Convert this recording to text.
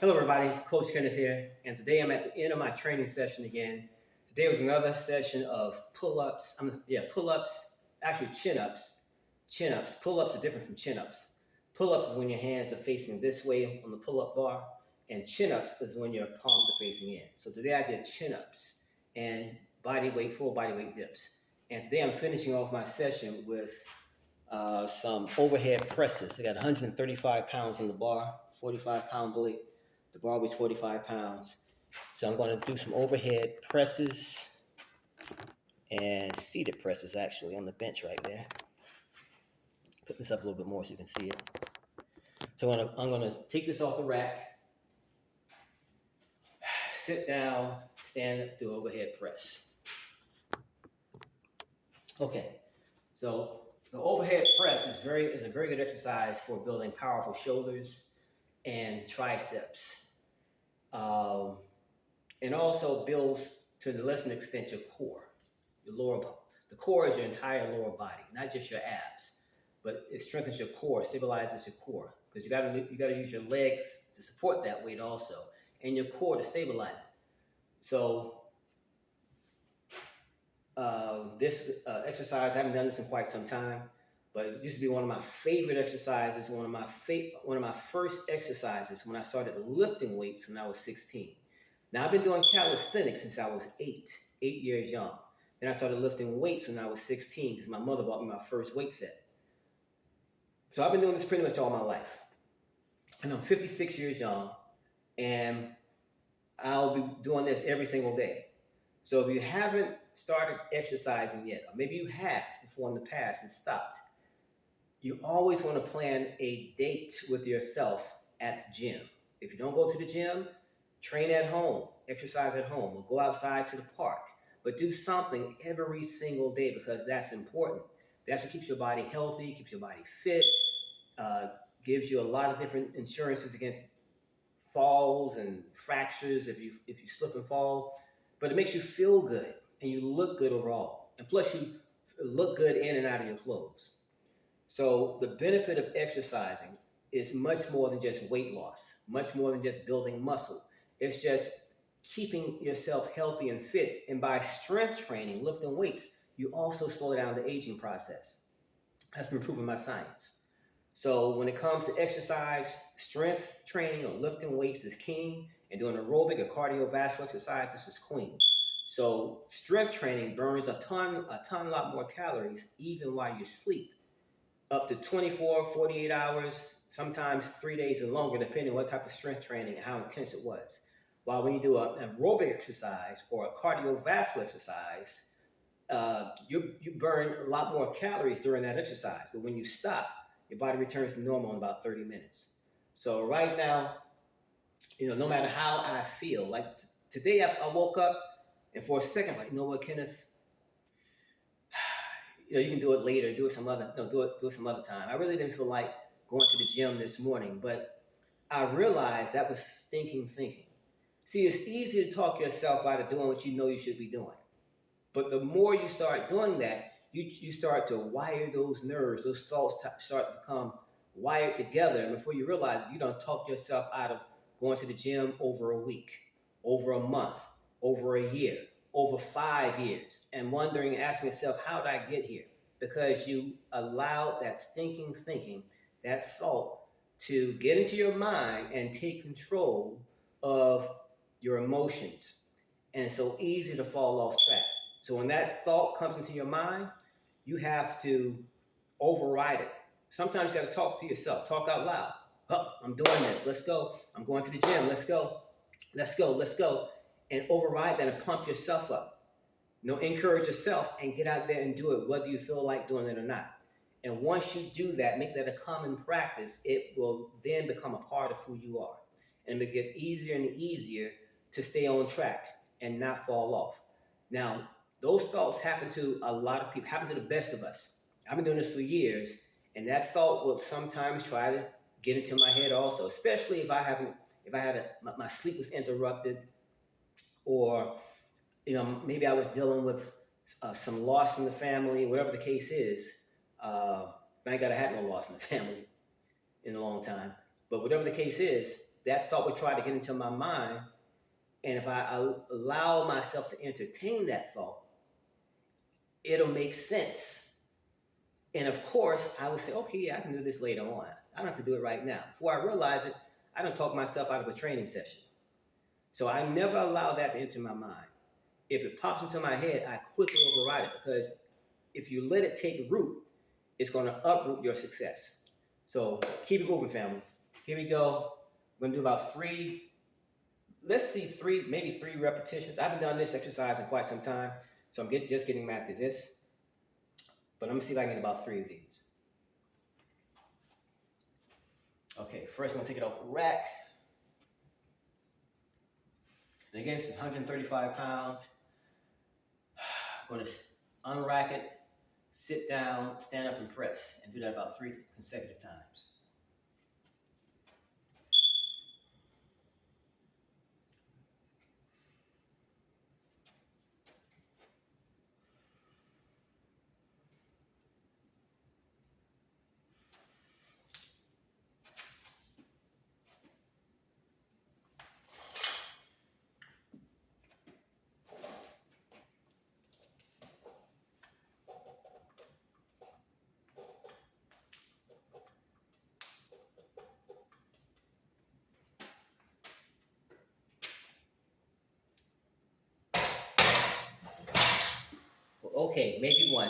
Hello, everybody. Coach Kenneth here, and today I'm at the end of my training session again. Today was another session of pull-ups. Pull-ups. Actually, chin-ups. Chin-ups. Pull-ups are different from chin-ups. Pull-ups is when your hands are facing this way on the pull-up bar, and chin-ups is when your palms are facing in. So today I did chin-ups and full body weight dips. And today I'm finishing off my session with some overhead presses. I got 135 pounds on the bar, 45-pound weight. The bar weighs 45 pounds. So I'm going to do some overhead presses and seated presses actually on the bench right there. Put this up a little bit more so you can see it. So I'm going to take this off the rack, sit down, stand up, do overhead press. Okay, so the overhead press is a very good exercise for building powerful shoulders and triceps. And also builds to a lesser extent your core, your lower body. The core is your entire lower body, not just your abs, but it strengthens your core, stabilizes your core, because you got to use your legs to support that weight also, and your core to stabilize it. So this exercise, I haven't done this in quite some time, but it used to be one of my favorite exercises, one of my first exercises when I started lifting weights when I was 16. Now, I've been doing calisthenics since I was 8 years young. Then I started lifting weights when I was 16 because my mother bought me my first weight set. So I've been doing this pretty much all my life. And I'm 56 years young, and I'll be doing this every single day. So if you haven't started exercising yet, or maybe you have before in the past and stopped, you always want to plan a date with yourself at the gym. If you don't go to the gym, train at home, exercise at home, or go outside to the park. But do something every single day because that's important. That's what keeps your body healthy, keeps your body fit, gives you a lot of different insurances against falls and fractures if you slip and fall. But it makes you feel good and you look good overall. And plus you look good in and out of your clothes. So the benefit of exercising is much more than just weight loss, much more than just building muscle. It's just keeping yourself healthy and fit. And by strength training, lifting weights, you also slow down the aging process. That's been proven by science. So when it comes to exercise, strength training or lifting weights is king, and doing aerobic or cardiovascular exercise, this is queen. So strength training burns a lot more calories even while you sleep. Up to 24, 48 hours, sometimes 3 days and longer, depending on what type of strength training and how intense it was. While when you do an aerobic exercise or a cardiovascular exercise, you burn a lot more calories during that exercise. But when you stop, your body returns to normal in about 30 minutes. So right now, no matter how I feel, like today I woke up and for a second, like, you know what, Kenneth? You can do it later, do it some other time. I really didn't feel like going to the gym this morning, but I realized that was stinking thinking. See, it's easy to talk yourself out of doing what you know you should be doing. But the more you start doing that, you start to wire those nerves, those thoughts start to become wired together. And before you realize it, you don't talk yourself out of going to the gym over a week, over a month, over a year, over 5 years, and asking yourself, how did I get here? Because you allowed that stinking thinking, that thought, to get into your mind and take control of your emotions. And it's so easy to fall off track. So when that thought comes into your mind, you have to override it. Sometimes you got to talk to yourself, talk out loud. I'm doing this. Let's go. I'm going to the gym. Let's go. Let's go. Let's go. And override that and pump yourself up. Encourage yourself and get out there and do it, whether you feel like doing it or not. And once you do that, make that a common practice, it will then become a part of who you are. And it will get easier and easier to stay on track and not fall off. Now, those thoughts happen to a lot of people, happen to the best of us. I've been doing this for years, and that thought will sometimes try to get into my head also, especially if my sleep was interrupted, or maybe I was dealing with some loss in the family, whatever the case is. Thank God I had no loss in the family in a long time. But whatever the case is, that thought would try to get into my mind. And if I allow myself to entertain that thought, it'll make sense. And of course, I would say, okay, yeah, I can do this later on. I don't have to do it right now. Before I realize it, I don't talk myself out of a training session. So I never allow that to enter my mind. If it pops into my head, I quickly override it, because if you let it take root, it's going to uproot your success. So keep it moving, family. Here we go. We're going to do about maybe three repetitions. I haven't done this exercise in quite some time, so I'm just getting back to this. But I'm going to see if I can get about 3 of these. Okay, first I'm going to take it off the rack. And again, this is 135 pounds. I'm going to unrack it, sit down, stand up, and press, and do that about 3 consecutive times. Okay, maybe one.